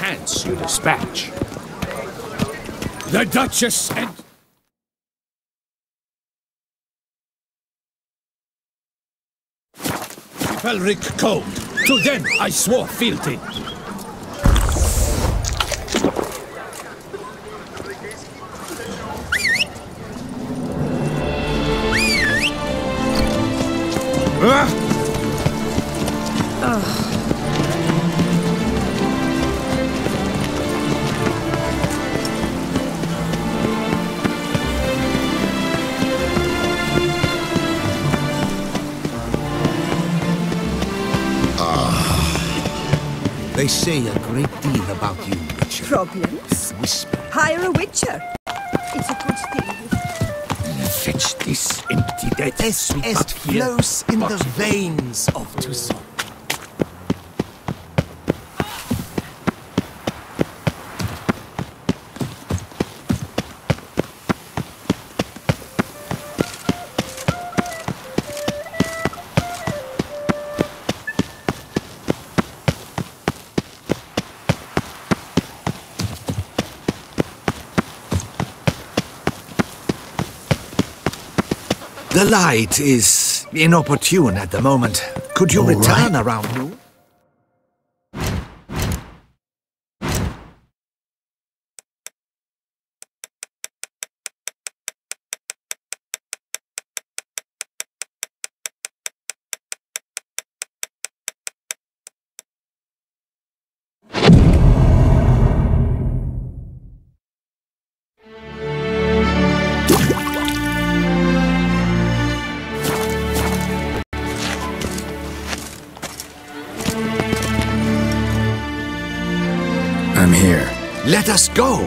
hands you dispatch. The Duchess and... Felric cold. To them I swore fealty. They say a great deal about you, Witcher. Problems? Whisper. Hire a Witcher. It's a good thing. Fetch this empty dead. Est flows in the veins of Toussaint. The light is inopportune at the moment. Could you return around noon? I'm here. Let us go!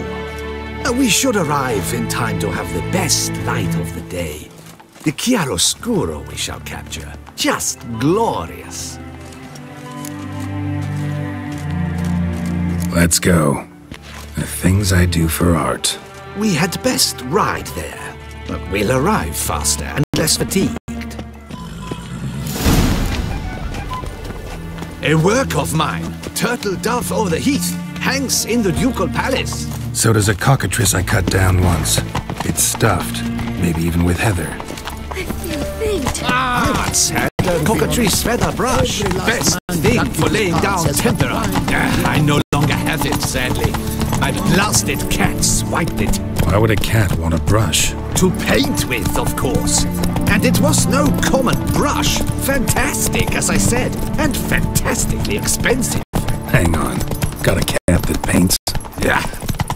We should arrive in time to have the best light of the day. The chiaroscuro we shall capture. Just glorious. Let's go. The things I do for art. We had best ride there, but we'll arrive faster and less fatigued. A work of mine, turtle dove over the heath, hangs in the ducal palace. So does a cockatrice I cut down once. It's stuffed, maybe even with heather. I feel faint. Once had a cockatrice feather brush. Best thing for laying down tempera. I no longer have it, sadly. My blasted cat swiped it. Why would a cat want a brush? To paint with, of course. And it was no common brush. Fantastic, as I said, and fantastically expensive. Hang on. Got a cat that paints? Yeah,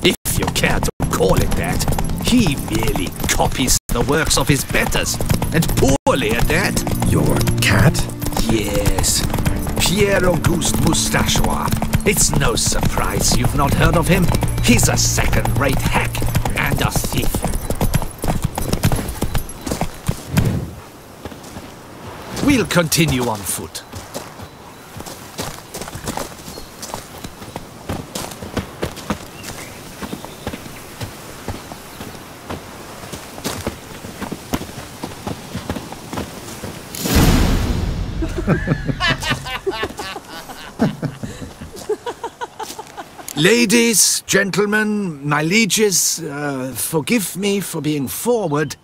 if you care to call it that. He merely copies the works of his betters, and poorly at that. Your cat? Yes, Pierre-Auguste Moustachois. It's no surprise you've not heard of him. He's a second-rate hack and a thief. We'll continue on foot. Ladies, gentlemen, my lieges, forgive me for being forward,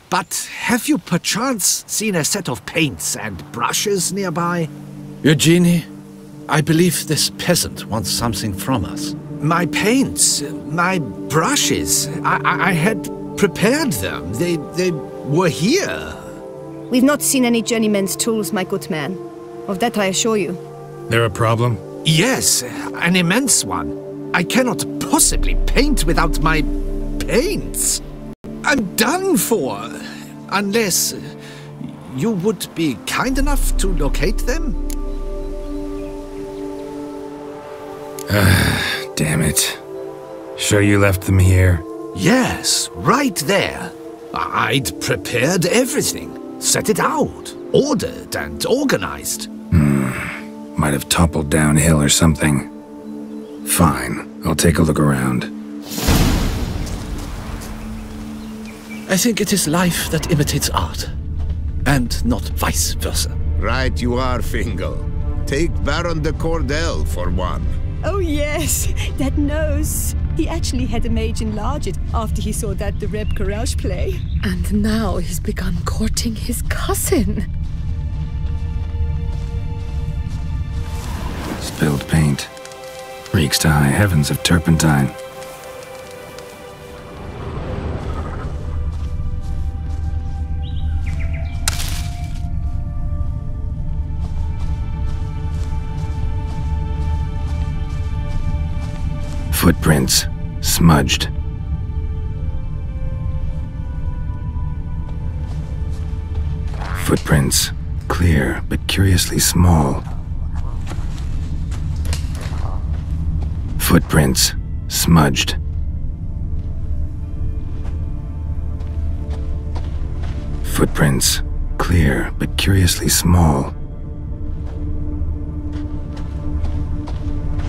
but have you perchance seen a set of paints and brushes nearby? Eugenie, I believe this peasant wants something from us. My paints, my brushes, I had prepared them. They were here. We've not seen any journeyman's tools, my good man. Of that I assure you. There a problem? Yes, an immense one. I cannot possibly paint without my paints. I'm done for. Unless you would be kind enough to locate them? Damn it. Sure you left them here? Yes, right there. I'd prepared everything. Set it out. Ordered and organized. Might have toppled downhill or something. Fine, I'll take a look around. I think it is life that imitates art, and not vice versa. Right you are, Fingal. Take Baron de Cordel for one. Oh yes, that nose. He actually had a mage enlarge it after he saw that the Reb Garage play. And now he's begun courting his cousin. Spilled paint. Reeks to high heavens of turpentine. Footprints, smudged. Footprints, clear but curiously small. Footprints, smudged. Footprints, clear but curiously small.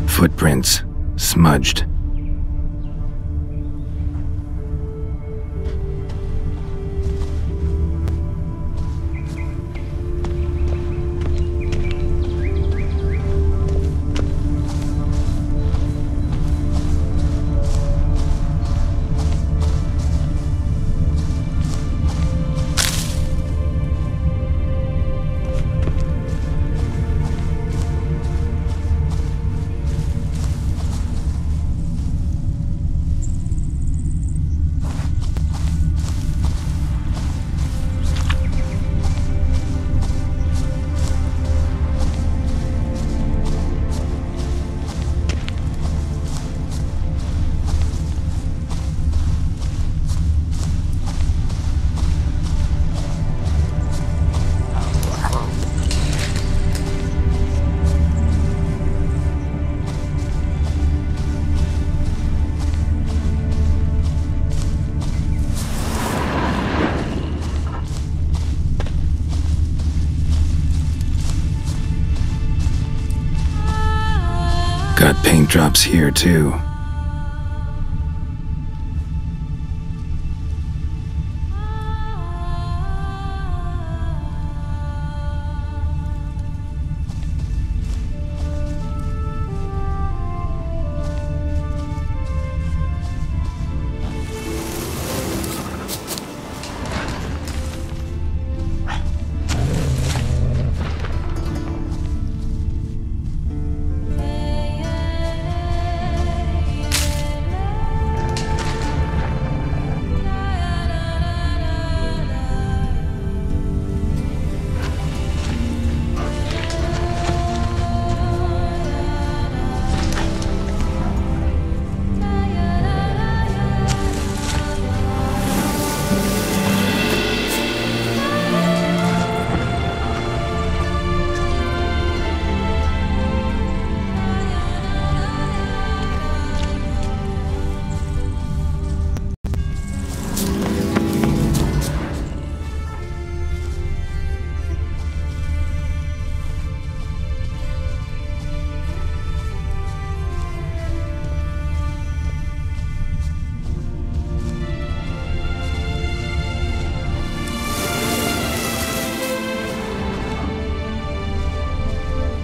Footprints, smudged. Got paint drops here, too.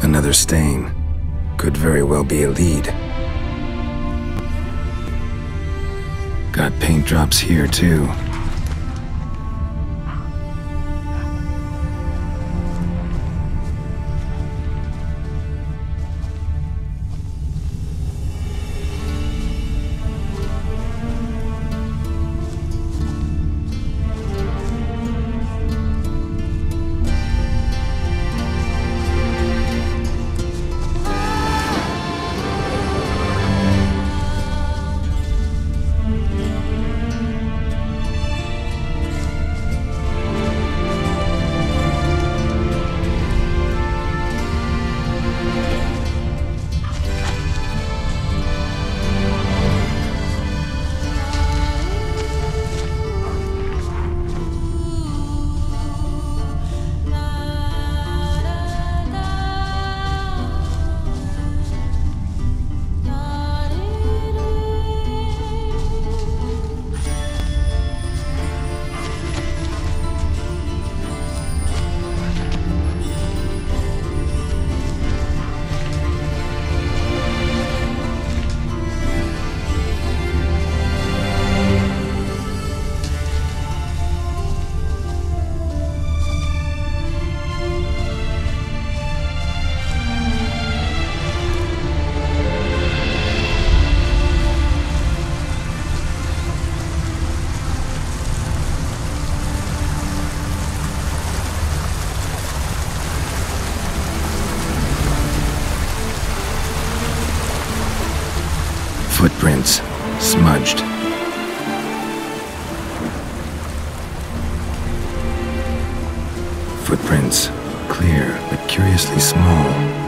Another stain. Could very well be a lead. Got paint drops here, too. Footprints. Smudged. Footprints. Clear, but curiously small.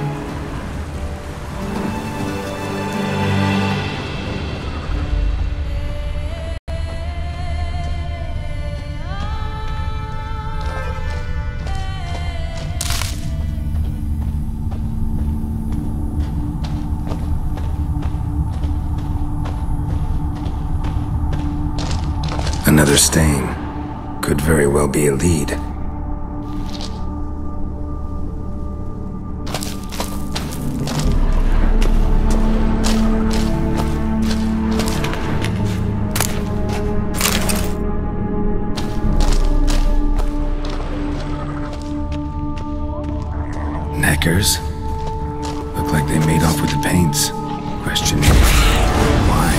Another stain. Could very well be a lead. Neckers? Look like they made off with the paints. Question why?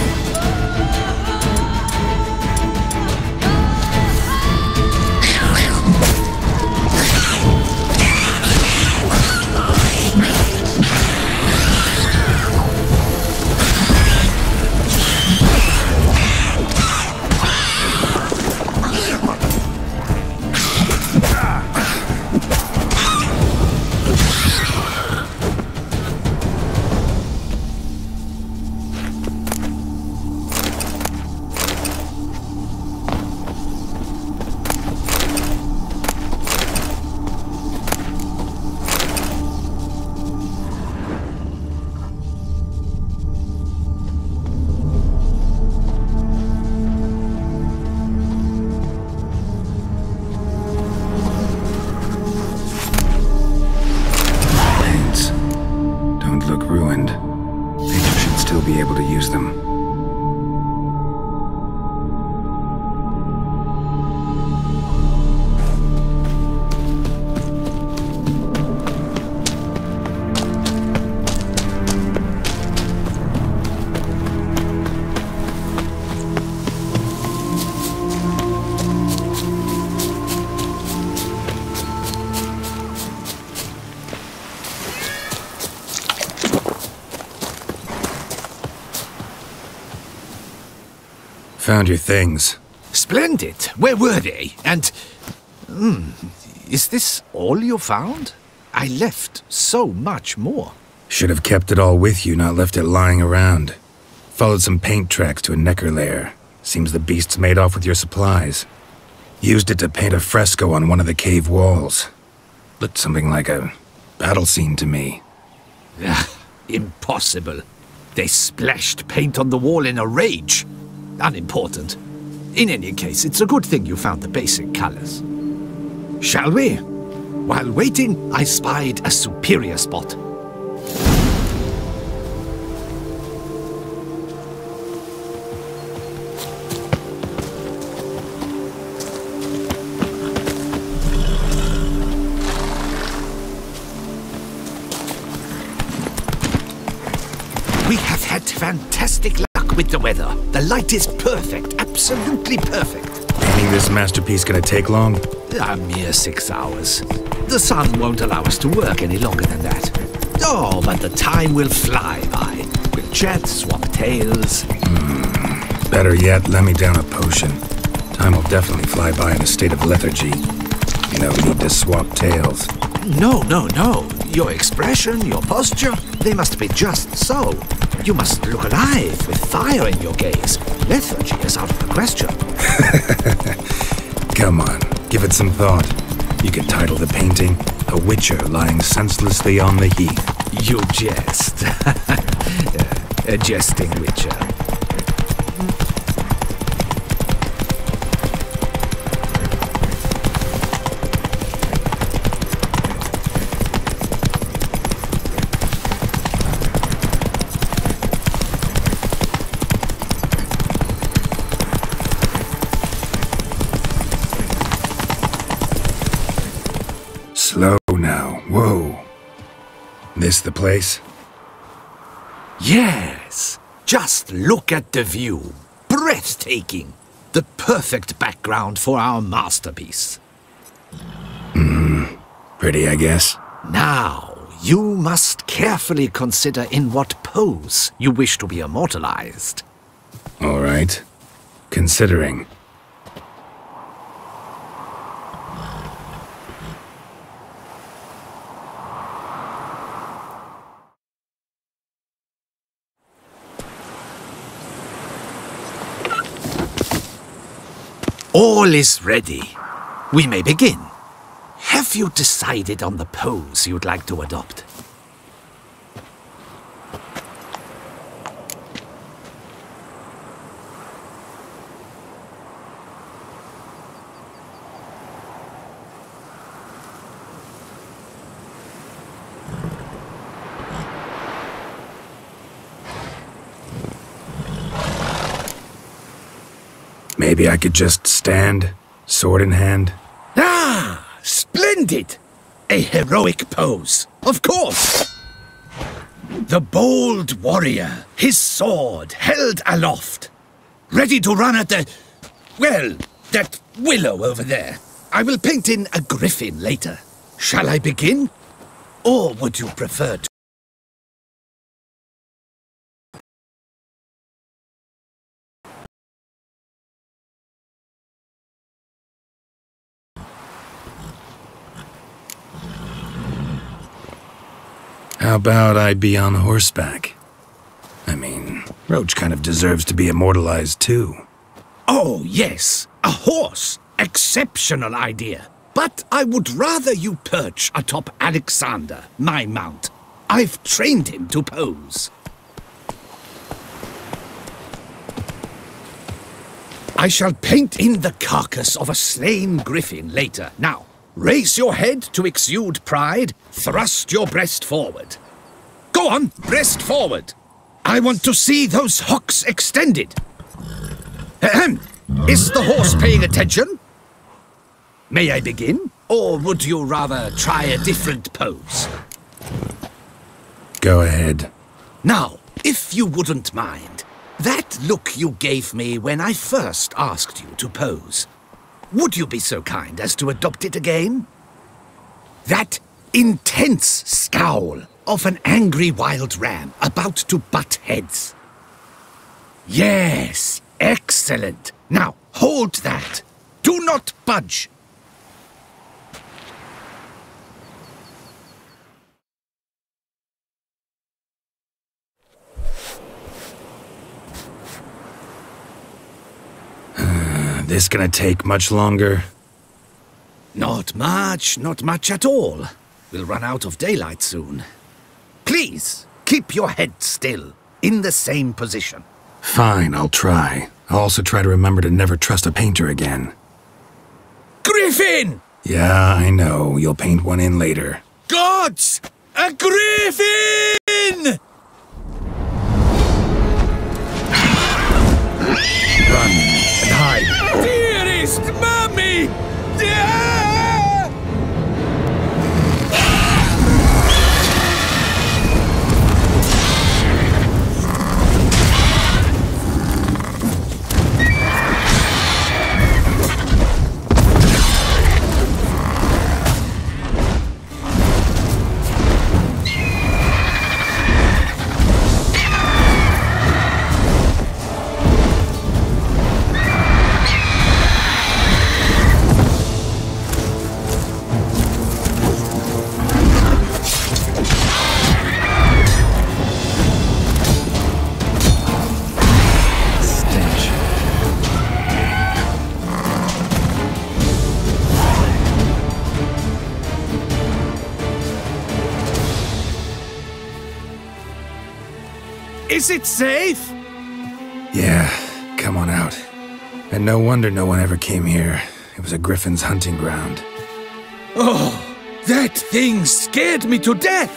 Be able to use them. Found your things. Splendid. Where were they? And... is this all you found? I left so much more. Should have kept it all with you, not left it lying around. Followed some paint tracks to a necker lair. Seems the beast's made off with your supplies. Used it to paint a fresco on one of the cave walls. Looked something like a battle scene to me. Impossible. They splashed paint on the wall in a rage. Unimportant. In any case, it's a good thing you found the basic colors. Shall we? While waiting, I spied a superior spot. We have had fantastic luck with the weather. The light is perfect, absolutely perfect. Painting this masterpiece gonna take long? A mere 6 hours. The sun won't allow us to work any longer than that. Oh, but the time will fly by. We'll chat, swap tales. Better yet, let me down a potion. Time will definitely fly by in a state of lethargy. No need to swap tales. No. Your expression, your posture, they must be just so. You must look alive with fire in your gaze. Lethargy is out of the question. Come on, give it some thought. You could title the painting, A Witcher Lying Senselessly on the Heath. You jest. A jesting witcher. Slow now. Whoa. This the place? Yes. Just look at the view. Breathtaking. The perfect background for our masterpiece. Pretty, I guess. Now, You must carefully consider in what pose you wish to be immortalized. All right. Considering. All is ready. We may begin. Have you decided on the pose you'd like to adopt? Maybe I could just stand, sword in hand. Ah, splendid! A heroic pose, of course. The bold warrior, his sword held aloft, ready to run at that willow over there. I will paint in a griffin later. Shall I begin? Or would you prefer to? How about I be on horseback? I mean, Roach kind of deserves to be immortalized too. Oh, yes, a horse. Exceptional idea. But I would rather you perch atop Alexander, my mount. I've trained him to pose. I shall paint in the carcass of a slain griffin later. Now, raise your head to exude pride, thrust your breast forward. Go on, breast forward. I want to see those hocks extended. Ahem. Is the horse paying attention? May I begin? Or would you rather try a different pose? Go ahead. Now, if you wouldn't mind, that look you gave me when I first asked you to pose. Would you be so kind as to adopt it again? That intense scowl of an angry wild ram about to butt heads. Yes, excellent. Now, hold that. Do not budge. This gonna take much longer? Not much at all. We'll run out of daylight soon. Please, keep your head still, in the same position. Fine, I'll try. I'll also try to remember to never trust a painter again. Griffin! Yeah, I know. You'll paint one in later. Gods! A griffin! Run and hide. Dearest Mummy! Is it safe? Yeah, come on out. And no wonder no one ever came here. It was a griffin's hunting ground. Oh, that thing scared me to death!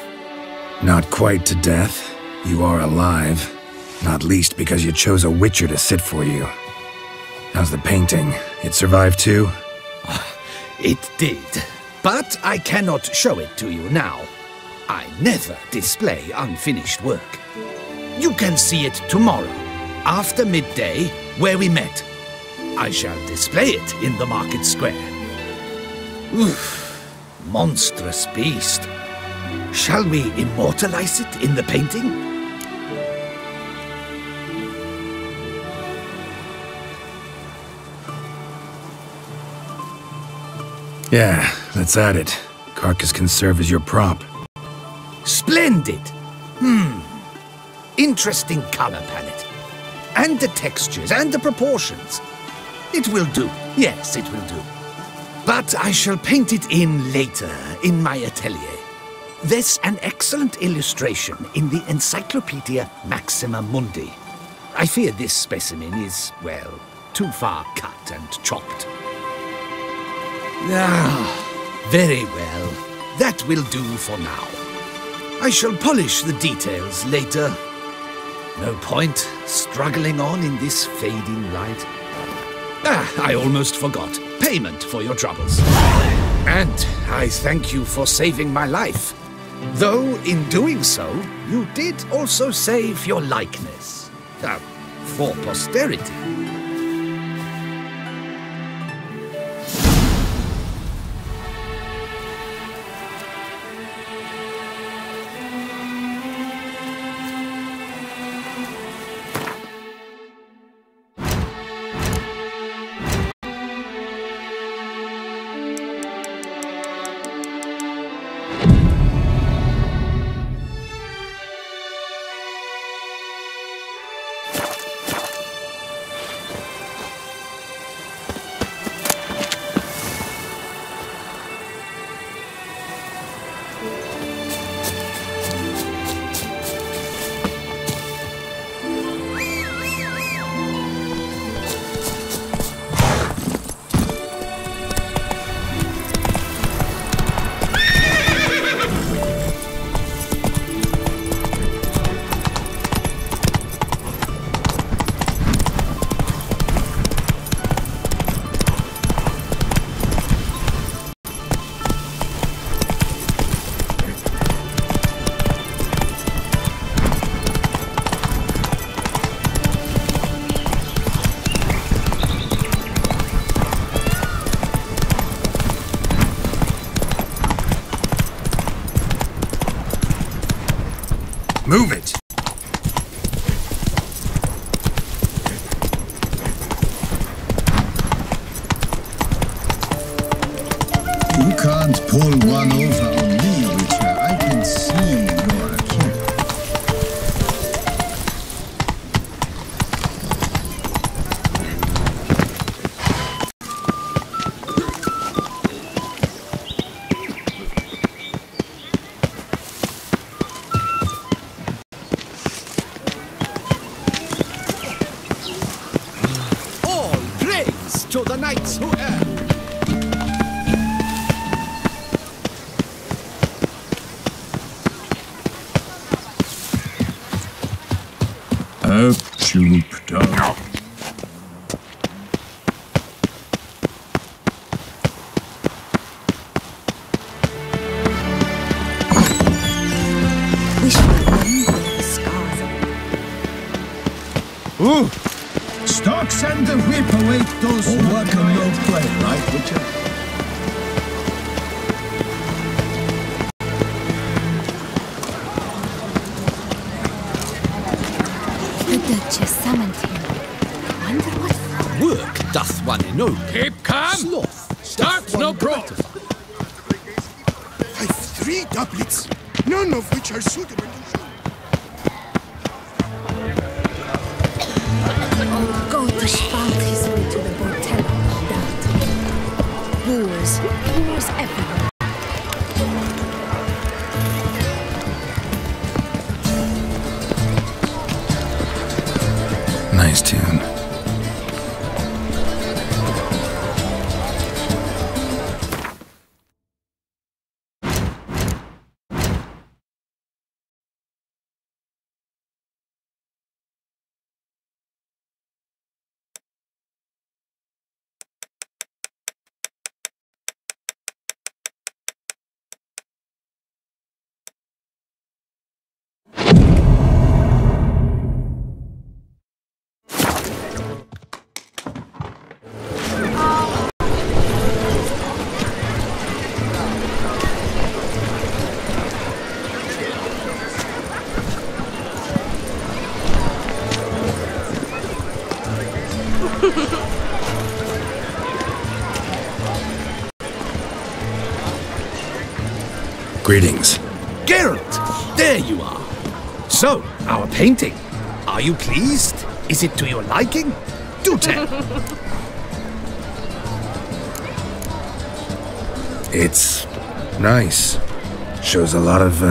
Not quite to death. You are alive. Not least because you chose a witcher to sit for you. How's the painting? It survived too? It did. But I cannot show it to you now. I never display unfinished work. You can see it tomorrow, after midday, where we met. I shall display it in the market square. Oof, monstrous beast. Shall we immortalize it in the painting? Yeah, let's add it. Carcass can serve as your prop. Splendid! Interesting color palette. And the textures and the proportions. It will do. Yes, it will do. But I shall paint it in later, in my atelier. There's an excellent illustration in the Encyclopedia Maxima Mundi. I fear this specimen is, well, too far cut and chopped. Ah, very well. That will do for now. I shall polish the details later. No point struggling on in this fading light. Ah, I almost forgot. Payment for your troubles. And I thank you for saving my life. Though, in doing so, you did also save your likeness. For posterity. Move it! You can't pull one over on me, Witcher. I can see you're a killer. All praise to the knights who err. Up, choop dog. Wish my remember the scars. Ooh! Stalks and the whip await those who welcome no play, right, Witcher? The Duchess summoned him. Wonder what Work doth one enow. Keep calm! Sloth. Start no brawl! I've 3 doublets, none of which are suitable to shoot. old goatish found his way to the Bordello of that. Boors everywhere. Nice tune. Greetings. Geralt, there you are. So, our painting. Are you pleased? Is it to your liking? Do tell. It's nice. Shows a lot of,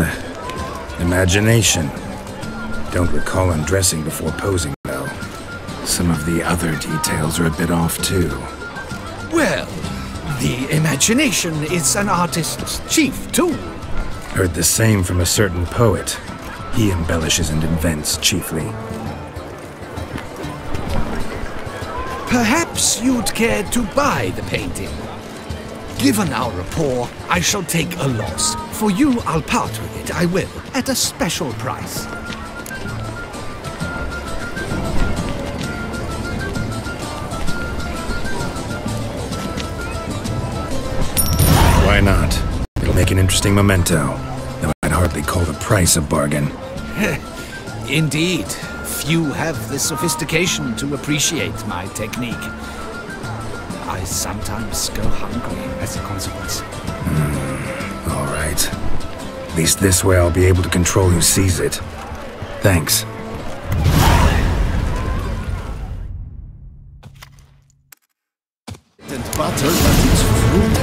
imagination. Don't recall undressing before posing, though. Some of the other details are a bit off, too. Well, the imagination is an artist's chief tool. Heard the same from a certain poet. He embellishes and invents, chiefly. Perhaps you'd care to buy the painting. Given our rapport, I shall take a loss. For you, I'll part with it, I will, at a special price. Why not? It'll make an interesting memento, though I'd hardly call the price a bargain. Indeed. Few have the sophistication to appreciate my technique. I sometimes go hungry as a consequence. All right. At least this way I'll be able to control who sees it. Thanks. And butter that is fruit.